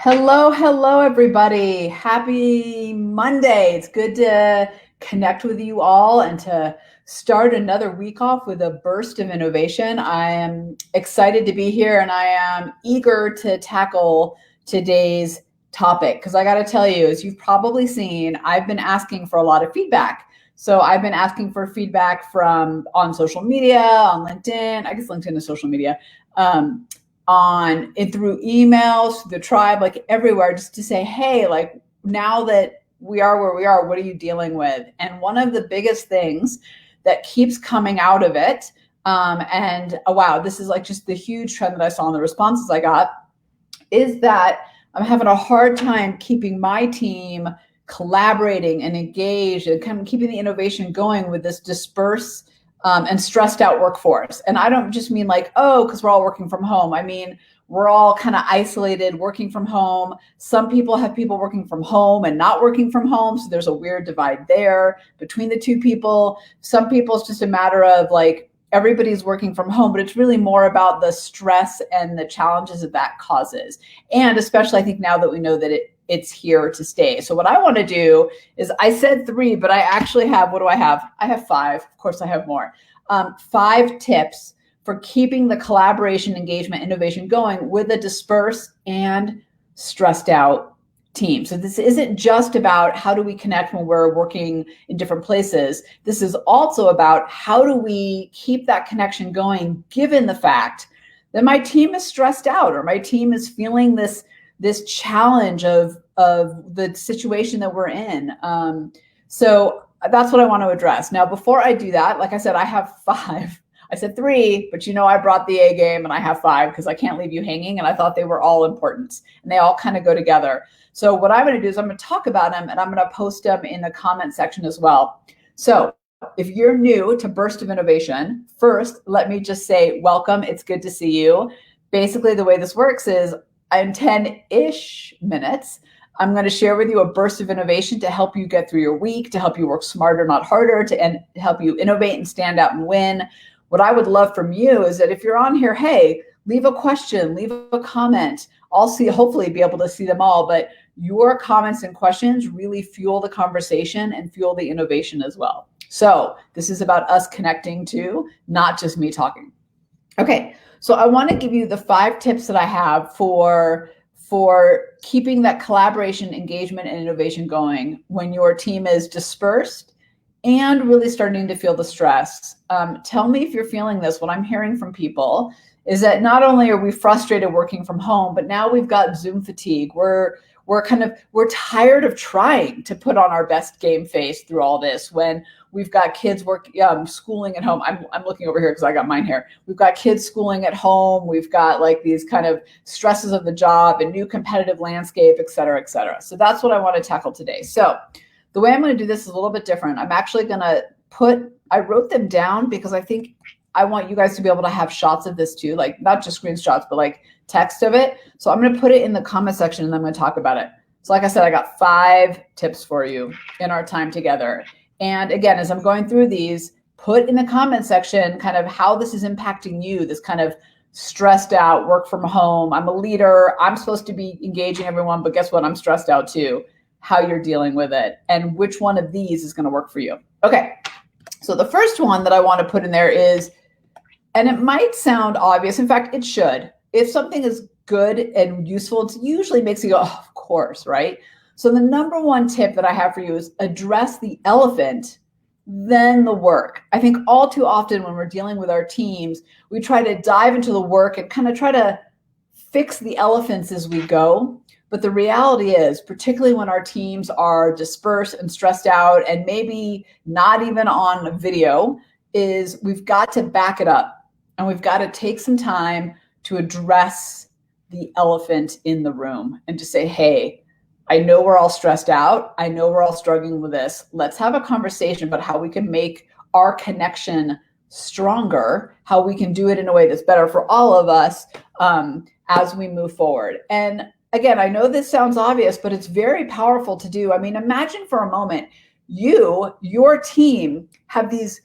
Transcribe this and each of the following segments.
Hello, everybody. Happy Monday. It's good to connect with you all and to start another week off with a burst of innovation. I am excited to be here and I am eager to tackle today's topic because I got to tell you, as you've probably seen, I've been asking for a lot of feedback. So I've been asking for feedback from on social media, on LinkedIn. I guess LinkedIn is social media. On and through emails, the tribe, like everywhere, just to say, hey, like now that we are where we are, what are you dealing with? And one of the biggest things that keeps coming out of it, and wow, this is like just the huge trend that I saw in the responses I got, is that I'm having a hard time keeping my team collaborating and engaged and kind of keeping the innovation going with this disperse and stressed out workforce. And I don't just mean like, oh, because we're all working from home. I mean, we're all kind of isolated, working from home. Some people have people working from home and not working from home. So there's a weird divide there between the two people. Some people, it's just a matter of like, everybody's working from home, but it's really more about the stress and the challenges that causes. And especially, I think now that we know that it's here to stay. So what I want to do is, I said 3, but I actually have, what do I have? I have 5. Of course, I have more. 5 tips for keeping the collaboration, engagement, innovation going with a dispersed and stressed out team. So this isn't just about how do we connect when we're working in different places. This is also about how do we keep that connection going given the fact that my team is stressed out or my team is feeling this challenge of the situation that we're in. So that's what I want to address. Now, before I do that, like I said, I have 5. I said 3, but I brought the A game and I have 5 because I can't leave you hanging. And I thought they were all important and they all kind of go together. So what I'm going to do is I'm going to talk about them and I'm going to post them in the comment section as well. So if you're new to Burst of Innovation, first, let me just say welcome. It's good to see you. Basically, the way this works is in 10-ish minutes, I'm going to share with you a burst of innovation to help you get through your week, to help you work smarter, not harder, to help you innovate and stand out and win. What I would love from you is that if you're on here, hey, leave a question, leave a comment. I'll hopefully be able to see them all, but your comments and questions really fuel the conversation and fuel the innovation as well. So this is about us connecting too, not just me talking. Okay, so I want to give you the 5 tips that I have for keeping that collaboration, engagement, and innovation going when your team is dispersed and really starting to feel the stress. Tell me if you're feeling this. What I'm hearing from people is that not only are we frustrated working from home, but now we've got Zoom fatigue. We're tired of trying to put on our best game face through all this when we've got kids schooling at home. I'm looking over here because I got mine here. We've got kids schooling at home. We've got like these kind of stresses of the job and new competitive landscape, et cetera, et cetera. So that's what I want to tackle today. So the way I'm going to do this is a little bit different. I'm actually going to I wrote them down because I think I want you guys to be able to have shots of this too, like not just screenshots, but like text of it. So I'm going to put it in the comment section and I'm going to talk about it. So like I said, I got 5 tips for you in our time together. And again, as I'm going through these, put in the comment section kind of how this is impacting you, this kind of stressed out, work from home. I'm a leader. I'm supposed to be engaging everyone, but guess what? I'm stressed out too. How you're dealing with it and which one of these is going to work for you. Okay. So the first one that I want to put in there is, and it might sound obvious. In fact, it should. If something is good and useful, it usually makes you go, oh, of course, right? So the number 1 tip that I have for you is address the elephant, then the work. I think all too often when we're dealing with our teams, we try to dive into the work and kind of try to fix the elephants as we go. But the reality is, particularly when our teams are dispersed and stressed out and maybe not even on video, is we've got to back it up and we've got to take some time to address the elephant in the room and to say, hey, I know we're all stressed out. I know we're all struggling with this. Let's have a conversation about how we can make our connection stronger, how we can do it in a way that's better for all of us as we move forward. And again, I know this sounds obvious, but it's very powerful to do. I mean, imagine for a moment, your team have these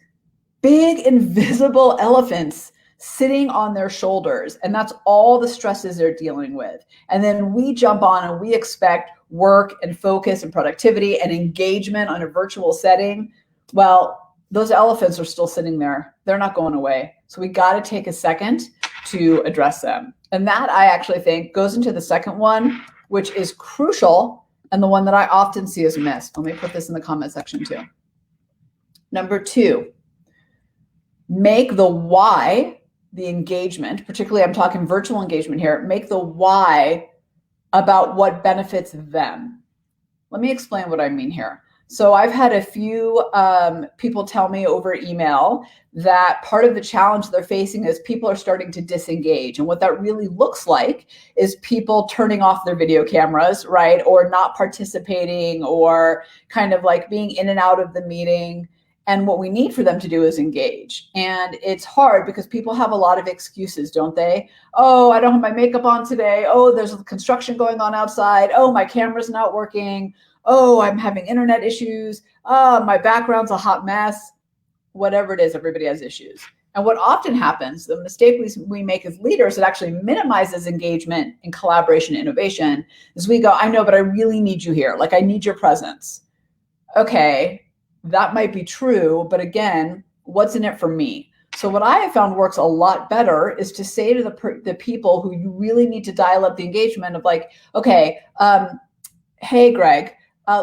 big invisible elephants sitting on their shoulders. And that's all the stresses they're dealing with. And then we jump on and we expect work and focus and productivity and engagement on a virtual setting. Well, those elephants are still sitting there. They're not going away. So we got to take a second to address them. And that, I actually think, goes into the second one, which is crucial and the one that I often see as missed. Let me put this in the comment section too. Number 2, make the why, the engagement, particularly I'm talking virtual engagement here, make the why about what benefits them. Let me explain what I mean here. So I've had a few people tell me over email that part of the challenge they're facing is people are starting to disengage. And what that really looks like is people turning off their video cameras, right? Or not participating, or kind of like being in and out of the meeting. And what we need for them to do is engage. And it's hard because people have a lot of excuses, don't they? Oh, I don't have my makeup on today. Oh, there's construction going on outside. Oh, my camera's not working. Oh, I'm having internet issues. Oh, my background's a hot mess. Whatever it is, everybody has issues. And what often happens, the mistake we make as leaders that actually minimizes engagement and collaboration and innovation, is we go, I know, but I really need you here. Like, I need your presence. Okay, that might be true, but again, what's in it for me? So what I have found works a lot better is to say to the people who you really need to dial up the engagement of, like, okay, hey, Greg,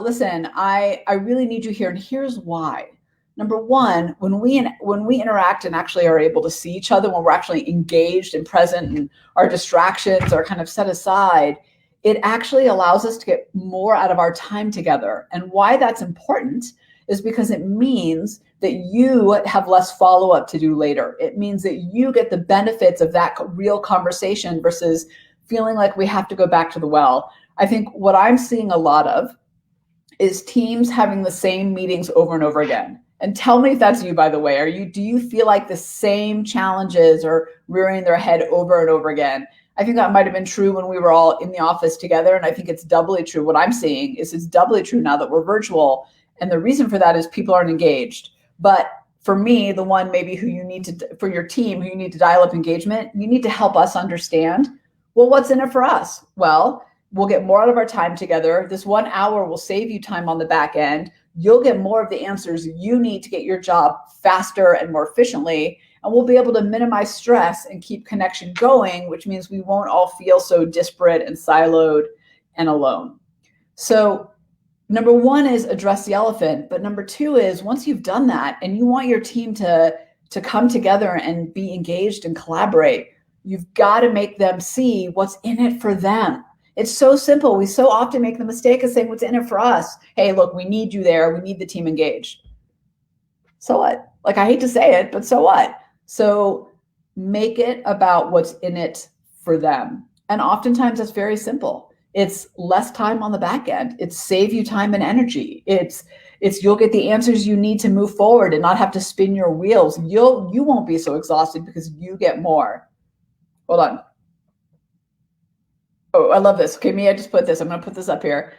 listen, I really need you here, and here's why. Number 1, when we interact and actually are able to see each other, when we're actually engaged and present and our distractions are kind of set aside, it actually allows us to get more out of our time together. And why that's important is because it means that you have less follow-up to do later. It means that you get the benefits of that real conversation versus feeling like we have to go back to the well. I think what I'm seeing a lot of is teams having the same meetings over and over again. And tell me if that's you, by the way. Do you feel like the same challenges are rearing their head over and over again? I think that might have been true when we were all in the office together. And I think it's doubly true. What I'm seeing is it's doubly true now that we're virtual. And the reason for that is people aren't engaged. But for me, the one maybe who you need to, for your team, who you need to dial up engagement, you need to help us understand, well, what's in it for us? Well, we'll get more out of our time together. This 1 hour will save you time on the back end. You'll get more of the answers you need to get your job faster and more efficiently. And we'll be able to minimize stress and keep connection going, which means we won't all feel so disparate and siloed and alone. So number 1 is address the elephant. But number 2 is, once you've done that and you want your team to come together and be engaged and collaborate, you've got to make them see what's in it for them. It's so simple. We so often make the mistake of saying what's in it for us. Hey, look, we need you there. We need the team engaged. So what? Like, I hate to say it, but so what? So make it about what's in it for them. And oftentimes that's very simple. It's less time on the back end. It's save you time and energy. It's you'll get the answers you need to move forward and not have to spin your wheels. You won't be so exhausted because you get more. Hold on. Oh, I love this. Okay, Mia just put this. I'm going to put this up here.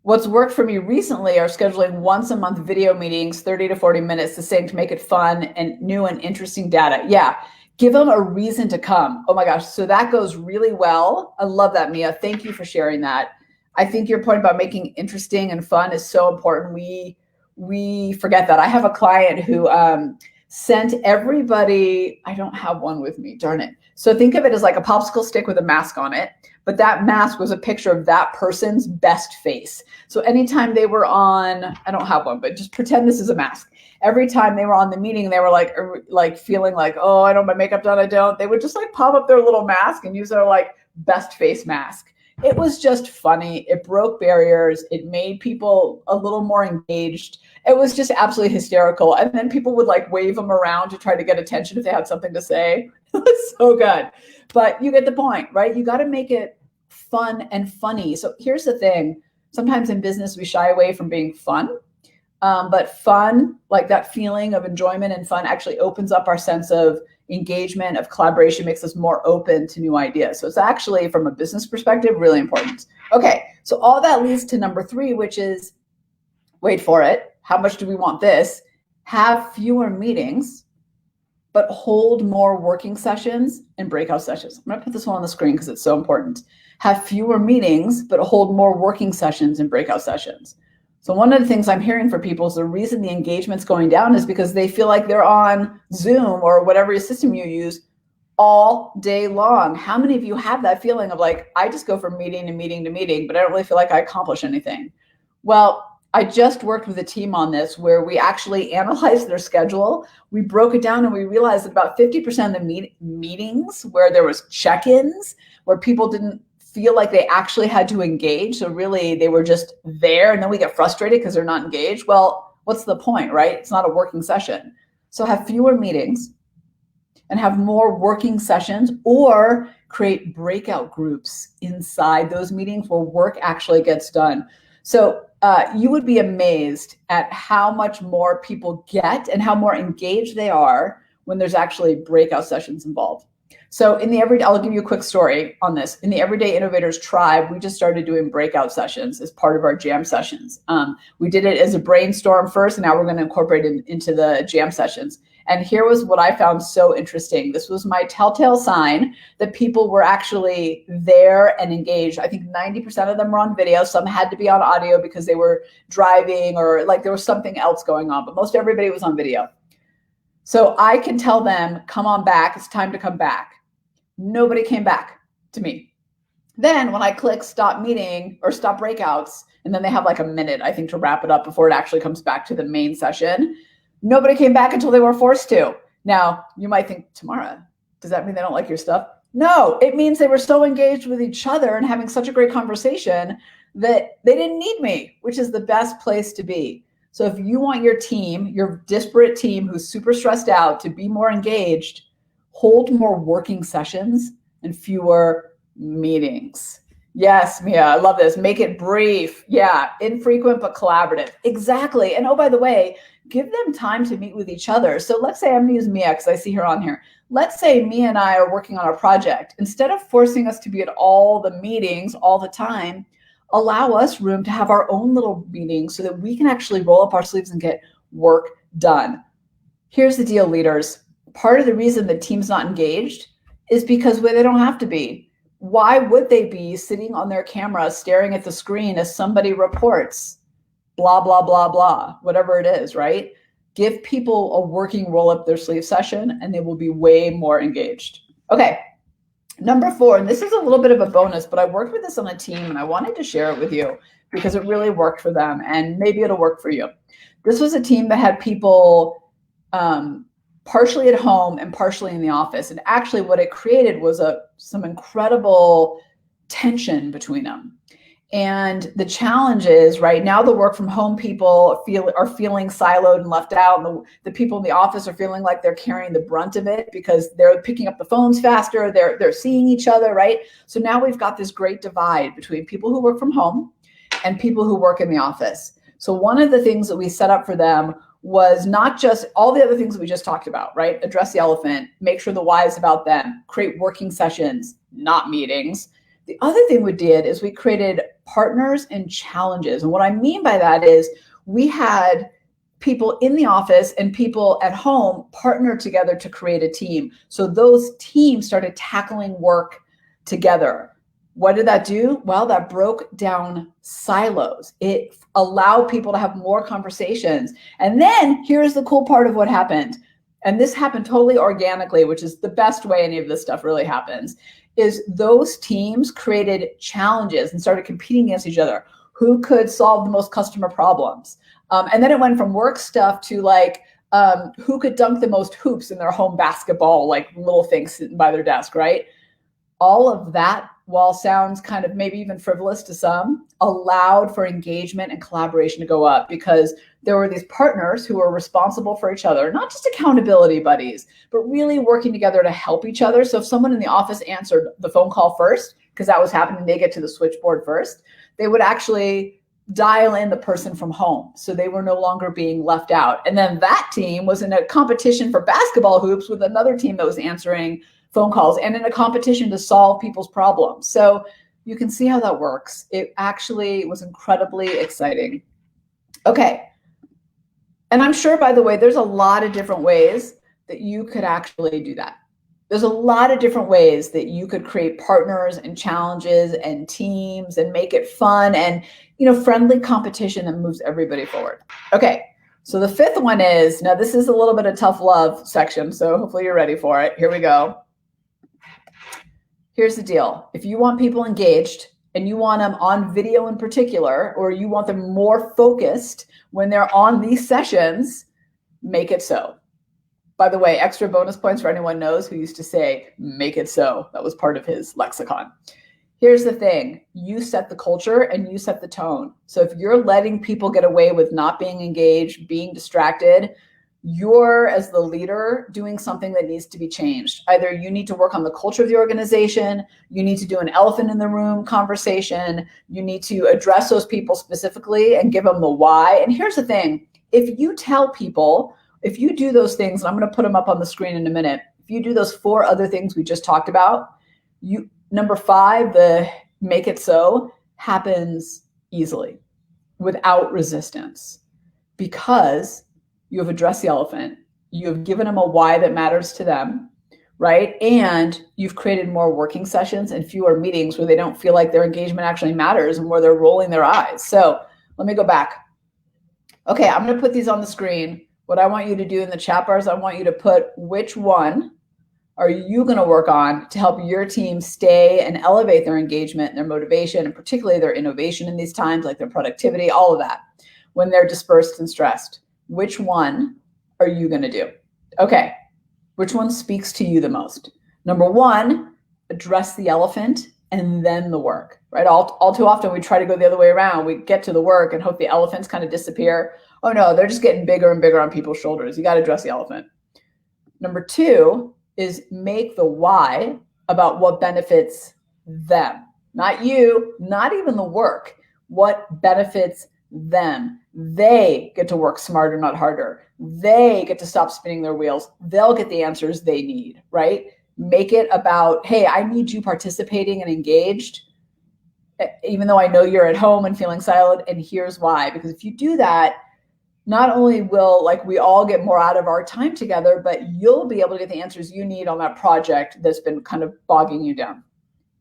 What's worked for me recently are scheduling once a month video meetings, 30 to 40 minutes, the same, to make it fun and new and interesting data. Yeah, give them a reason to come. Oh my gosh, so that goes really well. I love that, Mia. Thank you for sharing that. I think your point about making interesting and fun is so important. We forget that. I have a client who sent everybody, I don't have one with me, darn it. So think of it as like a popsicle stick with a mask on it, but that mask was a picture of that person's best face. So anytime they were on, I don't have one, but just pretend this is a mask. Every time they were on the meeting, they were like feeling like, oh, I don't have my makeup done, I don't. They would just like pop up their little mask and use their like best face mask. It was just funny. It broke barriers. It made people a little more engaged. It was just absolutely hysterical. And then people would like wave them around to try to get attention if they had something to say. It was so good. But you get the point, right? You got to make it fun and funny. So here's the thing. Sometimes in business, we shy away from being fun. But fun, like that feeling of enjoyment and fun, actually opens up our sense of engagement, of collaboration, makes us more open to new ideas. So it's actually, from a business perspective, really important. Okay, so all that leads to number 3, which is, wait for it, how much do we want this? Have fewer meetings, but hold more working sessions and breakout sessions. I'm going to put this one on the screen because it's so important. Have fewer meetings, but hold more working sessions and breakout sessions. So one of the things I'm hearing from people is the reason the engagement's going down is because they feel like they're on Zoom or whatever system you use all day long. How many of you have that feeling of like, I just go from meeting to meeting to meeting, but I don't really feel like I accomplish anything? Well, I just worked with a team on this where we actually analyzed their schedule. We broke it down and we realized that about 50% of the meetings where there was check-ins, where people didn't feel like they actually had to engage. So really they were just there, and then we get frustrated because they're not engaged. Well, what's the point, right? It's not a working session. So have fewer meetings and have more working sessions, or create breakout groups inside those meetings where work actually gets done. So you would be amazed at how much more people get and how more engaged they are when there's actually breakout sessions involved. So I'll give you a quick story on this. In the Everyday Innovators Tribe, we just started doing breakout sessions as part of our jam sessions. We did it as a brainstorm first, and now we're going to incorporate it into the jam sessions. And here was what I found so interesting. This was my telltale sign that people were actually there and engaged. I think 90% of them were on video. Some had to be on audio because they were driving or like there was something else going on, but most everybody was on video. So I can tell them, come on back. It's time to come back. Nobody came back to me. Then when I click stop meeting or stop breakouts, and then they have like a minute, I think, to wrap it up before it actually comes back to the main session. Nobody came back until they were forced to. Now, you might think, Tamara, does that mean they don't like your stuff? No, it means they were so engaged with each other and having such a great conversation that they didn't need me, which is the best place to be. So if you want your team, your disparate team who's super stressed out, to be more engaged, hold more working sessions and fewer meetings. Yes, Mia, I love this. Make it brief. Yeah, infrequent but collaborative. Exactly. And oh, by the way, give them time to meet with each other. So let's say I'm going to use Mia because I see her on here. Let's say Mia and I are working on a project. Instead of forcing us to be at all the meetings all the time, allow us room to have our own little meetings so that we can actually roll up our sleeves and get work done. Here's the deal, leaders. Part of the reason the team's not engaged is because they don't have to be. Why would they be sitting on their camera staring at the screen as somebody reports? Blah, blah, blah, blah, whatever it is, right? Give people a working roll up their sleeve session and they will be way more engaged. Okay, number 4, and this is a little bit of a bonus, but I worked with this on a team and I wanted to share it with you because it really worked for them and maybe it'll work for you. This was a team that had people partially at home and partially in the office. And actually what it created was some incredible tension between them. And the challenge is right now the work from home people are feeling siloed and left out. And the people in the office are feeling like they're carrying the brunt of it because they're picking up the phones faster. They're seeing each other, right? So now we've got this great divide between people who work from home and people who work in the office. So one of the things that we set up for them was not just all the other things that we just talked about, right? Address the elephant, make sure the why is about them, create working sessions, not meetings. The other thing we did is we created partners and challenges. And what I mean by that is we had people in the office and people at home partner together to create a team. So those teams started tackling work together. What did that do? Well, that broke down silos. It allowed people to have more conversations. And then here's the cool part of what happened. And this happened totally organically, which is the best way any of this stuff really happens, is those teams created challenges and started competing against each other. Who could solve the most customer problems? And then it went from work stuff to like, who could dunk the most hoops in their home basketball, like little things sitting by their desk, right? All of that, while sounds kind of maybe even frivolous to some, allowed for engagement and collaboration to go up because there were these partners who were responsible for each other, not just accountability buddies, but really working together to help each other. So if someone in the office answered the phone call first, because that was happening, they get to the switchboard first, they would actually dial in the person from home. So they were no longer being left out. And then that team was in a competition for basketball hoops with another team that was answering phone calls and in a competition to solve people's problems. So you can see how that works. It actually was incredibly exciting. Okay. And I'm sure, by the way, there's a lot of different ways that you could actually do that. There's a lot of different ways that you could create partners and challenges and teams and make it fun and, friendly competition that moves everybody forward. Okay. So the fifth one is, now this is a little bit of tough love section, so hopefully you're ready for it. Here we go. Here's the deal. If you want people engaged and you want them on video in particular, or you want them more focused when they're on these sessions, make it so. By the way, extra bonus points for anyone knows who used to say, make it so. That was part of his lexicon. Here's the thing. You set the culture and you set the tone. So if you're letting people get away with not being engaged, being distracted, you're, as the leader, doing something that needs to be changed. Either you need to work on the culture of the organization, you need to do an elephant in the room conversation, you need to address those people specifically and give them the why. And here's the thing. If you tell people, if you do those things, and I'm going to put them up on the screen in a minute, if you do those 4 other things we just talked about, number 5, the make it so, happens easily without resistance, because you have addressed the elephant, you have given them a why that matters to them, right? And you've created more working sessions and fewer meetings where they don't feel like their engagement actually matters and where they're rolling their eyes. So let me go back. Okay, I'm going to put these on the screen. What I want you to do in the chat bars, I want you to put which one are you going to work on to help your team stay and elevate their engagement and their motivation, and particularly their innovation in these times, like their productivity, all of that, when they're dispersed and stressed. Which one are you going to do? Okay, which one speaks to you the most? Number 1, address the elephant and then the work, right? All too often we try to go the other way around. We get to the work and hope the elephants kind of disappear. Oh no, they're just getting bigger and bigger on people's shoulders. You got to address the elephant. Number 2 is make the why about what benefits them. Not you, not even the work. What benefits them. They get to work smarter, not harder. They get to stop spinning their wheels. They'll get the answers they need, right? Make it about, hey, I need you participating and engaged, even though I know you're at home and feeling silent, and here's why. Because if you do that, not only will we all get more out of our time together, but you'll be able to get the answers you need on that project that's been kind of bogging you down.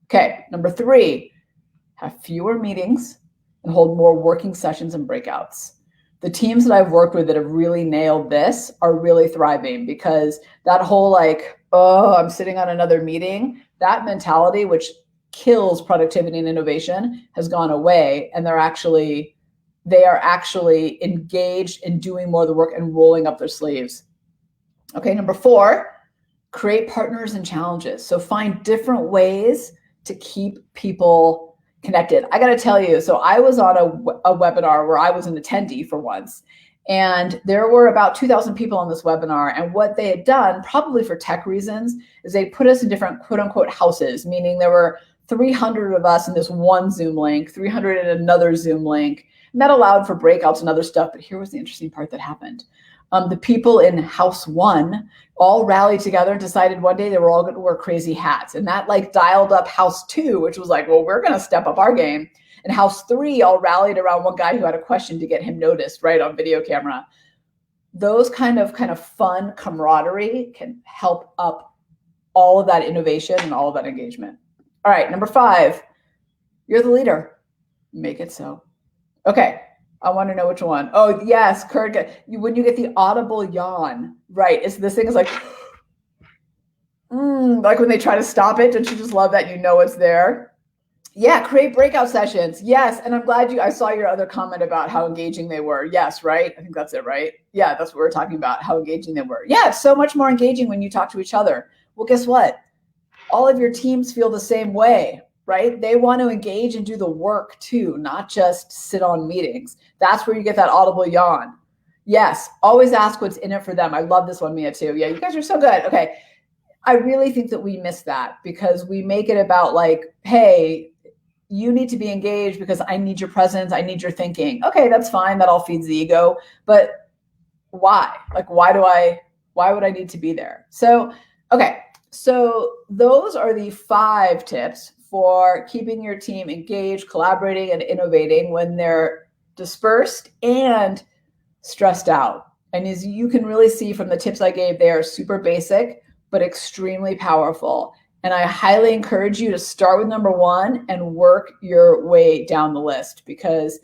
Okay, number 3, have fewer meetings and hold more working sessions and breakouts. The teams that I've worked with that have really nailed this are really thriving, because that whole I'm sitting on another meeting, that mentality, which kills productivity and innovation, has gone away, and they are actually engaged in doing more of the work and rolling up their sleeves. Okay, number 4, create partners and challenges. So find different ways to keep people connected. I got to tell you, so I was on a webinar where I was an attendee for once, and there were about 2,000 people on this webinar. And what they had done, probably for tech reasons, is they put us in different quote unquote houses, meaning there were 300 of us in this one Zoom link, 300 in another Zoom link. And that allowed for breakouts and other stuff. But here was the interesting part that happened. The people in house 1 all rallied together and decided one day they were all going to wear crazy hats. And that dialed up house 2, which was well, we're going to step up our game. And house 3 all rallied around one guy who had a question to get him noticed right on video camera. Those kind of fun camaraderie can help up all of that innovation and all of that engagement. All right, number 5, you're the leader. Make it so. Okay, I want to know which one. Oh, yes, Kurt, when you get the audible yawn, right? This thing is like when they try to stop it. Don't you just love that? You know it's there. Yeah, create breakout sessions. Yes, and I'm glad I saw your other comment about how engaging they were. Yes, right? I think that's it, right? Yeah, that's what we're talking about, how engaging they were. Yeah, it's so much more engaging when you talk to each other. Well, guess what? All of your teams feel the same way, right? They want to engage and do the work too, not just sit on meetings. That's where you get that audible yawn. Yes, always ask what's in it for them. I love this one, Mia, too. Yeah, you guys are so good. Okay, I really think that we miss that, because we make it about hey, you need to be engaged because I need your presence, I need your thinking. Okay, that's fine. That all feeds the ego. But why? Why would I need to be there? So, okay. So those are the 5 tips for keeping your team engaged, collaborating, and innovating when they're dispersed and stressed out. And as you can really see from the tips I gave, they are super basic, but extremely powerful. And I highly encourage you to start with number one and work your way down the list, because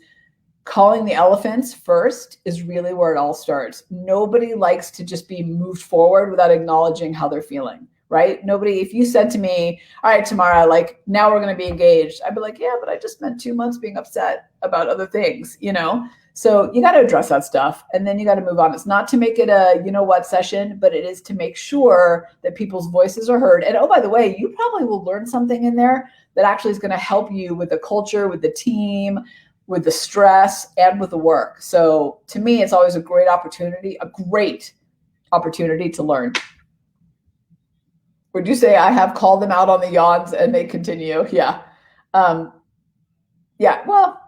calling the elephants first is really where it all starts. Nobody likes to just be moved forward without acknowledging how they're feeling, right? Nobody, if you said to me, all right, Tamara, like now we're going to be engaged, I'd be like, yeah, but I just spent 2 months being upset about other things, you know? So you got to address that stuff and then you got to move on. It's not to make it a, you know what, session, but it is to make sure that people's voices are heard. And oh, by the way, you probably will learn something in there that actually is going to help you with the culture, with the team, with the stress, and with the work. So to me, it's always a great opportunity to learn. Would you say I have called them out on the yawns and they continue? Yeah. Yeah, well,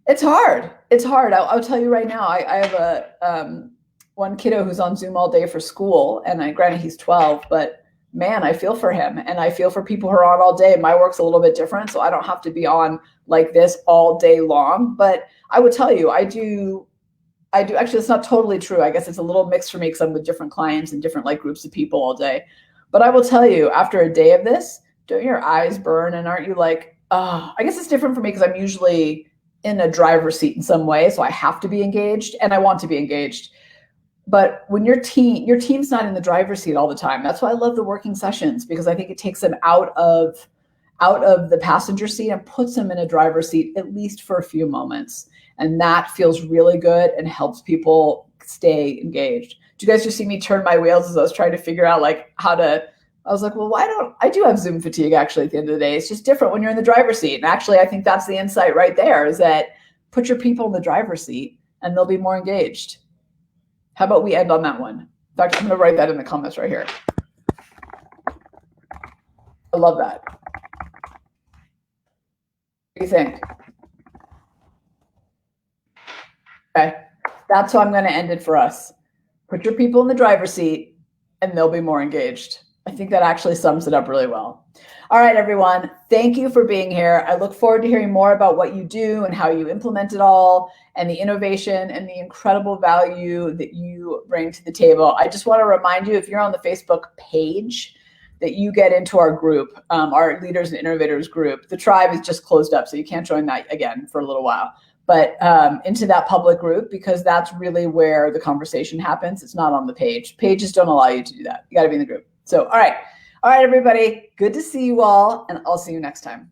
it's hard. It's hard. I'll tell you right now, I have a one kiddo who's on Zoom all day for school, and granted he's 12, but man, I feel for him, and I feel for people who are on all day. My work's a little bit different, so I don't have to be on like this all day long. But I would tell you, I do. Actually, it's not totally true. I guess it's a little mixed for me because I'm with different clients and different like groups of people all day. But I will tell you, after a day of this, don't your eyes burn, and aren't you like, oh, I guess it's different for me because I'm usually in a driver's seat in some way, so I have to be engaged, and I want to be engaged. But when your team's not in the driver's seat all the time, that's why I love the working sessions, because I think it takes them out of the passenger seat and puts them in a driver's seat, at least for a few moments. And that feels really good and helps people stay engaged. Do you guys just see me turn my wheels as I was trying to figure out like how to, I was like, well, I do have Zoom fatigue actually at the end of the day. It's just different when you're in the driver's seat. And actually, I think that's the insight right there, is that put your people in the driver's seat and they'll be more engaged. How about we end on that one? In fact, I'm going to write that in the comments right here. I love that. What do you think? Okay, that's how I'm going to end it for us. Put your people in the driver's seat and they'll be more engaged. I think that actually sums it up really well. All right, everyone. Thank you for being here. I look forward to hearing more about what you do and how you implement it all, and the innovation and the incredible value that you bring to the table. I just want to remind you, if you're on the Facebook page, that you get into our group, our Leaders and Innovators group. The tribe is just closed up, so you can't join that again for a little while. But into that public group, because that's really where the conversation happens. It's not on the page. Pages don't allow you to do that. You got to be in the group. So, all right, everybody. Good to see you all, and I'll see you next time.